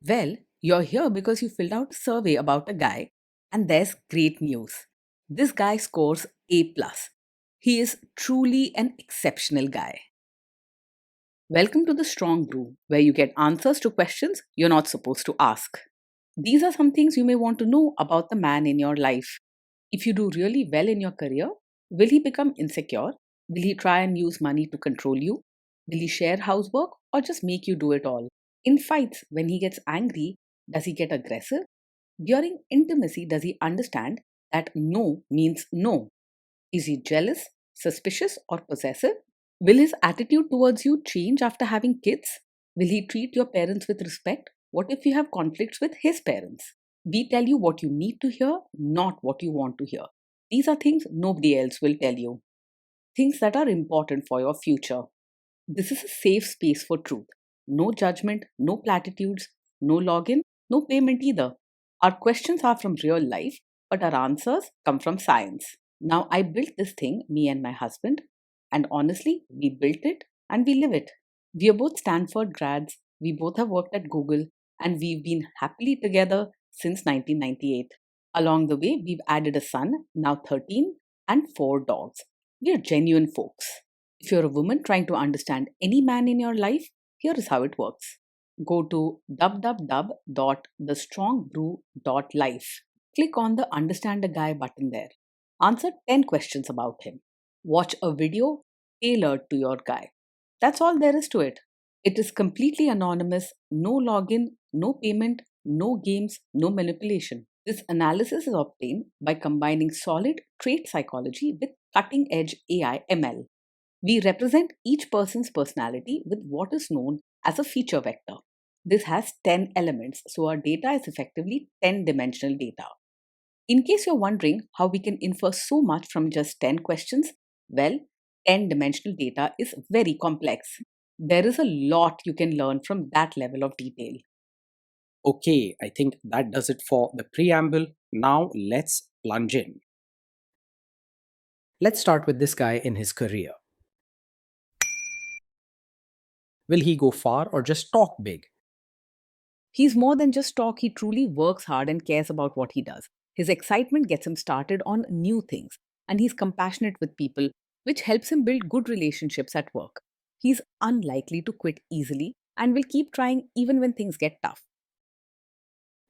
Well, you're here because you filled out a survey about a guy, and there's great news. This guy scores A+. plus. He is truly an exceptional guy. Welcome to the Strong Brew, where you get answers to questions you're not supposed to ask. These are some things you may want to know about the man in your life. If you do really well in your career, will he become insecure? Will he try and use money to control you? Will he share housework or just make you do it all? In fights, when he gets angry, does he get aggressive? During intimacy, does he understand that no means no? Is he jealous, suspicious, or possessive? Will his attitude towards you change after having kids? Will he treat your parents with respect? What if you have conflicts with his parents? We tell you what you need to hear, not what you want to hear. These are things nobody else will tell you. Things that are important for your future. This is a safe space for truth. No judgment, no platitudes, no login, no payment either. Our questions are from real life, but our answers come from science. Now, I built this thing, me and my husband, and honestly, we built it and we live it. We are both Stanford grads, we both have worked at Google, and we've been happily together since 1998. Along the way, we've added a son, now 13, and 4 dogs. We are genuine folks. If you're a woman trying to understand any man in your life, here is how it works. Go to www.thestrongbrew.life. Click on the Understand a Guy button there. Answer 10 questions about him. Watch a video tailored to your guy. That's all there is to it. It is completely anonymous, no login, no payment, no games, no manipulation. This analysis is obtained by combining solid trait psychology with cutting edge AI ML. We represent each person's personality with what is known as a feature vector. This has 10 elements, so our data is effectively 10-dimensional data. In case you're wondering how we can infer so much from just 10 questions, well, 10-dimensional data is very complex. There is a lot you can learn from that level of detail. Okay, I think that does it for the preamble. Now let's plunge in. Let's start with this guy in his career. Will he go far or just talk big? He's more than just talk, he truly works hard and cares about what he does. His excitement gets him started on new things, and he's compassionate with people, which helps him build good relationships at work. He's unlikely to quit easily and will keep trying even when things get tough.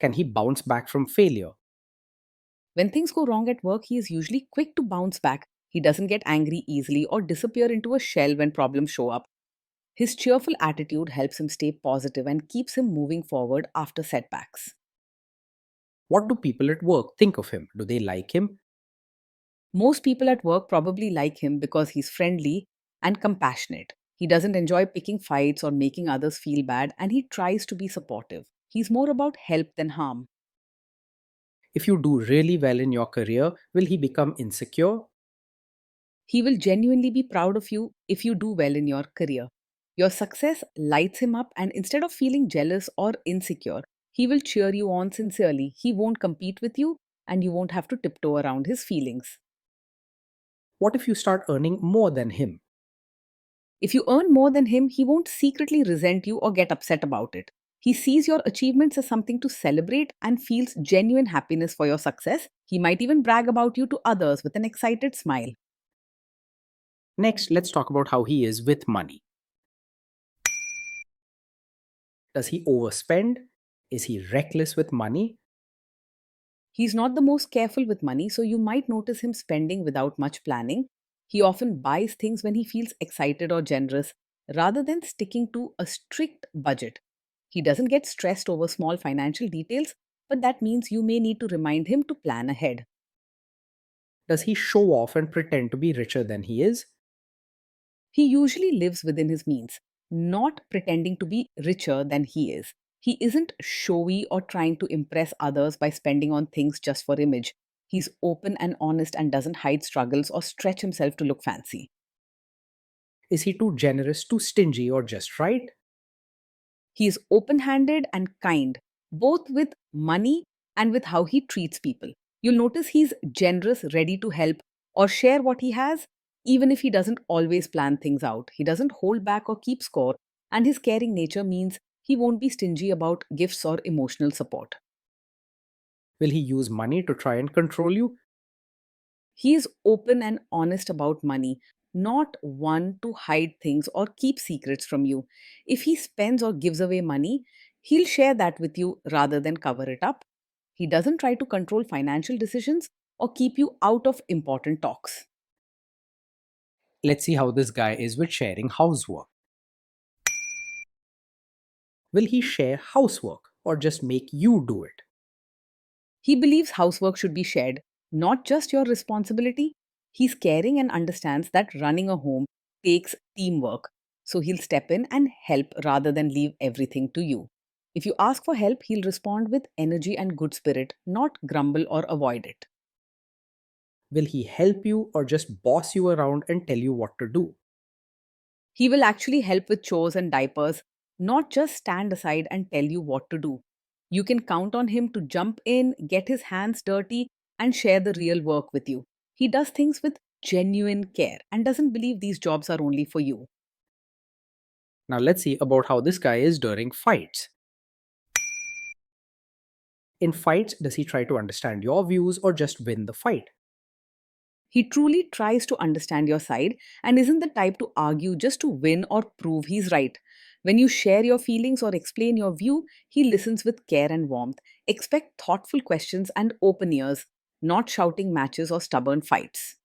Can he bounce back from failure? When things go wrong at work, he is usually quick to bounce back. He doesn't get angry easily or disappear into a shell when problems show up. His cheerful attitude helps him stay positive and keeps him moving forward after setbacks. What do people at work think of him? Do they like him? Most people at work probably like him because he's friendly and compassionate. He doesn't enjoy picking fights or making others feel bad, and he tries to be supportive. He's more about help than harm. If you do really well in your career, will he become insecure? He will genuinely be proud of you if you do well in your career. Your success lights him up, and instead of feeling jealous or insecure, he will cheer you on sincerely. He won't compete with you, and you won't have to tiptoe around his feelings. What if you start earning more than him? If you earn more than him, he won't secretly resent you or get upset about it. He sees your achievements as something to celebrate and feels genuine happiness for your success. He might even brag about you to others with an excited smile. Next, let's talk about how he is with money. Does he overspend? Is he reckless with money? He's not the most careful with money, so you might notice him spending without much planning. He often buys things when he feels excited or generous rather than sticking to a strict budget. He doesn't get stressed over small financial details, but that means you may need to remind him to plan ahead. Does he show off and pretend to be richer than he is? He usually lives within his means, not pretending to be richer than he is. He isn't showy or trying to impress others by spending on things just for image. He's open and honest and doesn't hide struggles or stretch himself to look fancy. Is he too generous, too stingy, or just right? He is open handed and kind, both with money and with how he treats people. You'll notice he's generous, ready to help or share what he has, even if he doesn't always plan things out. He doesn't hold back or keep score, and his caring nature means He won't be stingy about gifts or emotional support. Will he use money to try and control you? He is open and honest about money, not one to hide things or keep secrets from you. If he spends or gives away money, he'll share that with you rather than cover it up. He doesn't try to control financial decisions or keep you out of important talks. Let's see how this guy is with sharing housework. Will he share housework or just make you do it? He believes housework should be shared, not just your responsibility. He's caring and understands that running a home takes teamwork. So he'll step in and help rather than leave everything to you. If you ask for help, he'll respond with energy and good spirit, not grumble or avoid it. Will he help you or just boss you around and tell you what to do? He will actually help with chores and diapers, not just stand aside and tell you what to do. You can count on him to jump in, get his hands dirty, and share the real work with you. He does things with genuine care and doesn't believe these jobs are only for you. Now let's see about how this guy is during fights. In fights, does he try to understand your views or just win the fight? He truly tries to understand your side and isn't the type to argue just to win or prove he's right. When you share your feelings or explain your view, he listens with care and warmth. Expect thoughtful questions and open ears, not shouting matches or stubborn fights.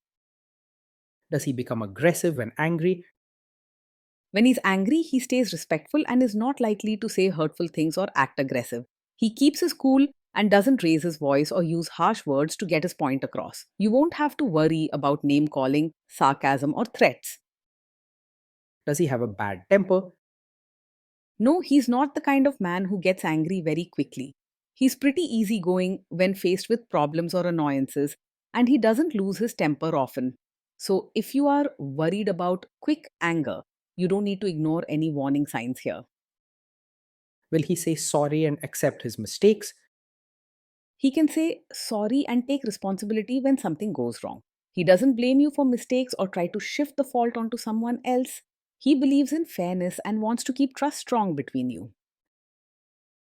Does he become aggressive when angry? When he's angry, he stays respectful and is not likely to say hurtful things or act aggressive. He keeps his cool and doesn't raise his voice or use harsh words to get his point across. You won't have to worry about name calling, sarcasm, or threats. Does he have a bad temper? No, he's not the kind of man who gets angry very quickly. He's pretty easygoing when faced with problems or annoyances, and he doesn't lose his temper often. So, if you are worried about quick anger, you don't need to ignore any warning signs here. Will he say sorry and accept his mistakes? He can say sorry and take responsibility when something goes wrong. He doesn't blame you for mistakes or try to shift the fault onto someone else. He believes in fairness and wants to keep trust strong between you.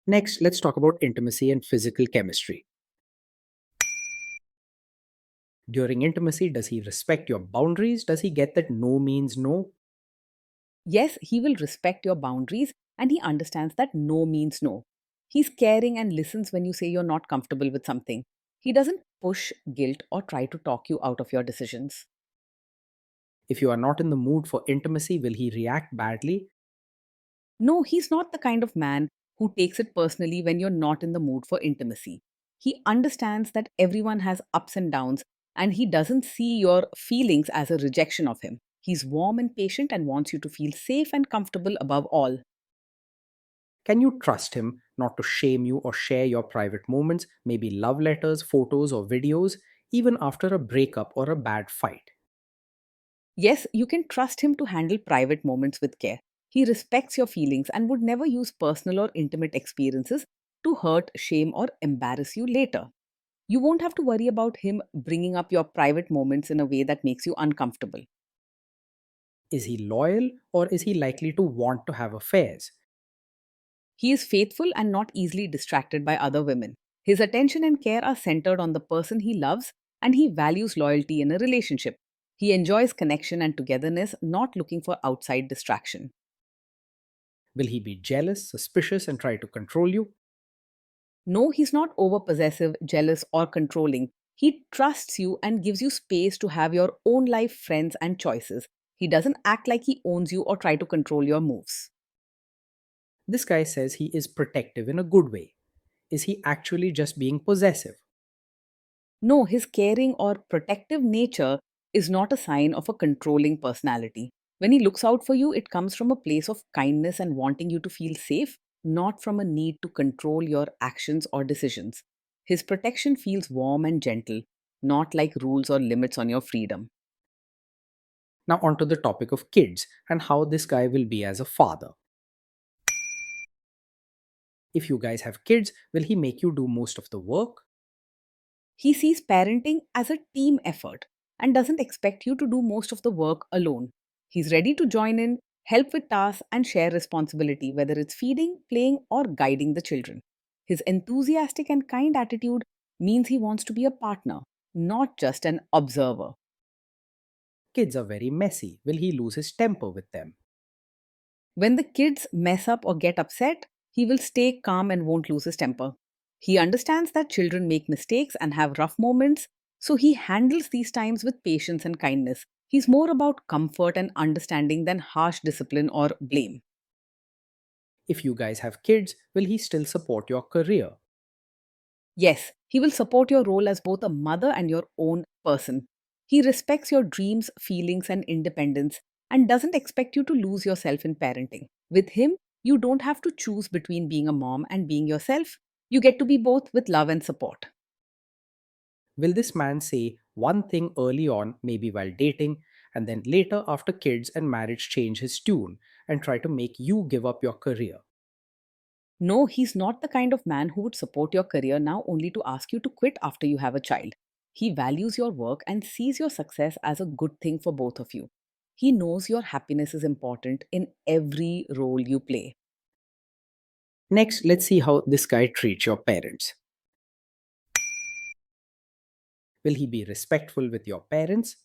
Next, let's talk about intimacy and physical chemistry. During intimacy, does he respect your boundaries? Does he get that no means no? Yes, he will respect your boundaries and he understands that no means no. He's caring and listens when you say you're not comfortable with something. He doesn't push guilt or try to talk you out of your decisions. If you are not in the mood for intimacy, will he react badly? No, he's not the kind of man who takes it personally when you're not in the mood for intimacy. He understands that everyone has ups and downs, and he doesn't see your feelings as a rejection of him. He's warm and patient and wants you to feel safe and comfortable above all. Can you trust him not to shame you or share your private moments, maybe love letters, photos, or videos, even after a breakup or a bad fight? Yes, you can trust him to handle private moments with care. He respects your feelings and would never use personal or intimate experiences to hurt, shame, or embarrass you later. You won't have to worry about him bringing up your private moments in a way that makes you uncomfortable. Is he loyal or is he likely to want to have affairs? He is faithful and not easily distracted by other women. His attention and care are centered on the person he loves, and he values loyalty in a relationship. He enjoys connection and togetherness, not looking for outside distraction. Will he be jealous, suspicious, and try to control you? No, he's not over possessive, jealous, or controlling. He trusts you and gives you space to have your own life, friends, and choices. He doesn't act like he owns you or try to control your moves. This guy says he is protective in a good way. Is he actually just being possessive? No, his caring or protective nature is not a sign of a controlling personality. When he looks out for you, it comes from a place of kindness and wanting you to feel safe, not from a need to control your actions or decisions. His protection feels warm and gentle, not like rules or limits on your freedom. Now, onto the topic of kids and how this guy will be as a father. If you guys have kids, will he make you do most of the work? He sees parenting as a team effort and doesn't expect you to do most of the work alone. He's ready to join in, help with tasks, and share responsibility, whether it's feeding, playing, or guiding the children. His enthusiastic and kind attitude means he wants to be a partner, not just an observer. Kids are very messy. Will he lose his temper with them? When the kids mess up or get upset, he will stay calm and won't lose his temper. He understands that children make mistakes and have rough moments, so he handles these times with patience and kindness. He's more about comfort and understanding than harsh discipline or blame. If you guys have kids, will he still support your career? Yes, he will support your role as both a mother and your own person. He respects your dreams, feelings, and independence and doesn't expect you to lose yourself in parenting. With him, you don't have to choose between being a mom and being yourself. You get to be both with love and support. Will this man say one thing early on, maybe while dating, and then later after kids and marriage change his tune and try to make you give up your career? No, he's not the kind of man who would support your career now only to ask you to quit after you have a child. He values your work and sees your success as a good thing for both of you. He knows your happiness is important in every role you play. Next, let's see how this guy treats your parents. Will he be respectful with your parents?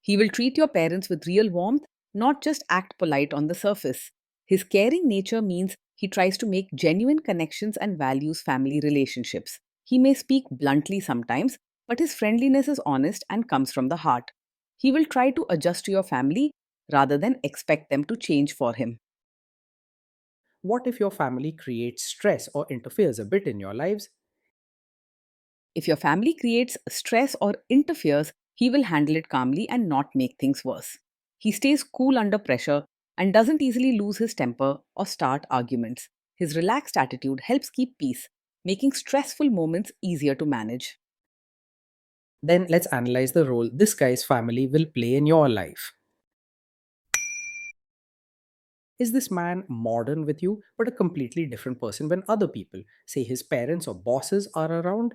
He will treat your parents with real warmth, not just act polite on the surface. His caring nature means he tries to make genuine connections and values family relationships. He may speak bluntly sometimes, but his friendliness is honest and comes from the heart. He will try to adjust to your family rather than expect them to change for him. What if your family creates stress or interferes a bit in your lives? If your family creates stress or interferes, he will handle it calmly and not make things worse. He stays cool under pressure and doesn't easily lose his temper or start arguments. His relaxed attitude helps keep peace, making stressful moments easier to manage. Then let's analyze the role this guy's family will play in your life. Is this man modern with you, but a completely different person when other people, say his parents or bosses, are around?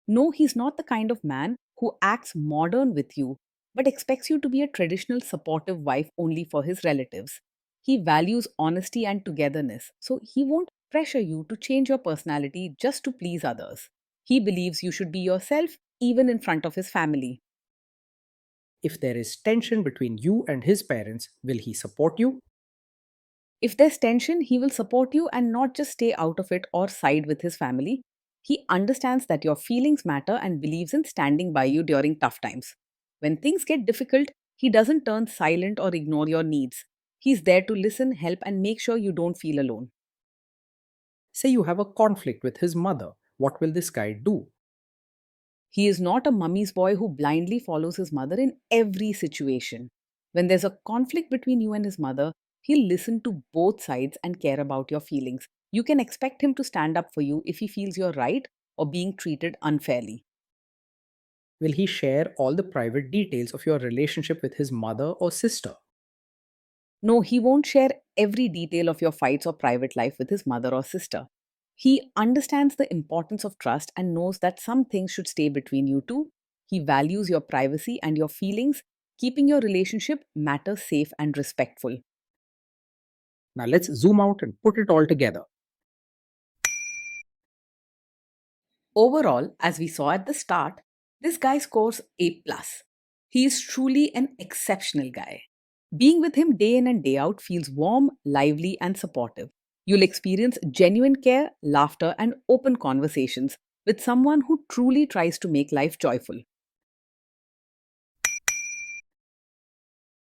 No, he's not the kind of man who acts modern with you, but expects you to be a traditional supportive wife only for his relatives. He values honesty and togetherness, so he won't pressure you to change your personality just to please others. He believes you should be yourself even in front of his family. If there is tension between you and his parents, will he support you? If there's tension, he will support you and not just stay out of it or side with his family. He understands that your feelings matter and believes in standing by you during tough times. When things get difficult, he doesn't turn silent or ignore your needs. He's there to listen, help, and make sure you don't feel alone. Say you have a conflict with his mother, what will this guy do? He is not a mummy's boy who blindly follows his mother in every situation. When there's a conflict between you and his mother, he'll listen to both sides and care about your feelings. You can expect him to stand up for you if he feels you're right or being treated unfairly. Will he share all the private details of your relationship with his mother or sister? No, he won't share every detail of your fights or private life with his mother or sister. He understands the importance of trust and knows that some things should stay between you two. He values your privacy and your feelings, keeping your relationship matter safe and respectful. Now let's zoom out and put it all together. Overall, as we saw at the start, this guy scores A+. plus. He is truly an exceptional guy. Being with him day in and day out feels warm, lively, and supportive. You'll experience genuine care, laughter, and open conversations with someone who truly tries to make life joyful.